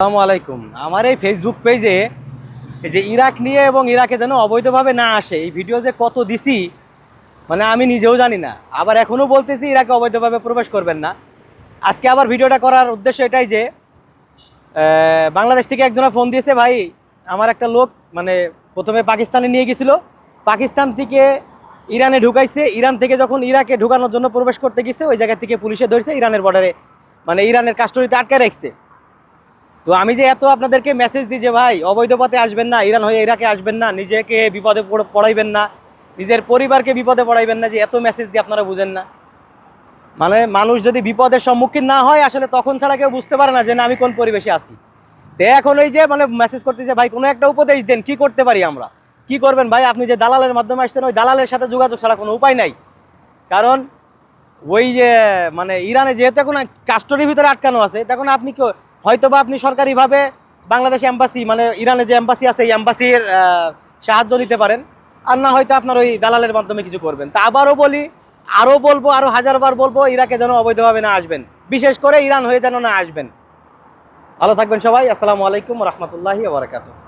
আসসালামু আলাইকুম। আমার এই ফেসবুক পেজে এই যে ইরাক নিয়ে এবং ইরাকে যেন অবৈধভাবে না আসে এই ভিডিও যে কত দিছি, মানে আমি নিজেও জানি না। আবার এখনও বলতেছি ইরাকে অবৈধভাবে প্রবেশ করবেন না। আজকে আবার ভিডিওটা করার উদ্দেশ্য এটাই যে বাংলাদেশ থেকে একজনা ফোন দিয়েছে, ভাই আমার একটা লোক মানে প্রথমে পাকিস্তানে নিয়ে গেছিলো, পাকিস্তান থেকে ইরানে ঢুকাইছে, ইরান থেকে যখন ইরাকে ঢুকানোর জন্য প্রবেশ করতে গেছে ওই জায়গা থেকে পুলিশে ধরছে, ইরানের বর্ডারে মানে ইরানের কাস্টডিতে আটকে রাখছে। তো আমি যে এত আপনাদেরকে মেসেজ দিই যে ভাই অবৈধ পথে আসবেন না, ইরান হয়ে ইরাকে আসবেন না, নিজেকে বিপদে পড়াইবেন না, নিজের পরিবারকে বিপদে পড়াইবেন না, যে এত মেসেজ দিয়ে আপনারা বুঝেন না। মানে মানুষ যদি বিপদের সম্মুখীন না হয় আসলে তখন ছাড়া কেউ বুঝতে পারে না যে না আমি কোন পরিবেশে আছি। তো এখন ওই যে মানে মেসেজ করতেছে ভাই কোনো একটা উপদেশ দেন, কি করতে পারি আমরা। কি করবেন ভাই, আপনি যে দালালের মাধ্যমে আসছেন ওই দালালের সাথে যোগাযোগ ছাড়া কোনো উপায় নাই। কারণ ওই যে মানে ইরানে যেহেতু এখন কাস্টডির ভিতরে আটকানো আছে, তখন আপনি হয়তো বা আপনি সরকারিভাবে বাংলাদেশ এম্বাসি মানে ইরানে যে এম্বাসি আছে এই এম্বাসির সাহায্য নিতে পারেন, আর না হয়তো আপনার ওই দালালের মাধ্যমে কিছু করবেন। তা আবারও বলি, আরও বলবো, আরও হাজারবার বলবো, ইরাকে যেন অবৈধভাবে না আসবেন, বিশেষ করে ইরান হয়ে যেন না আসবেন। ভালো থাকবেন সবাই। আসসালামু আলাইকুম রহমতুল্লাহি ওয়া বারাকাতুহু।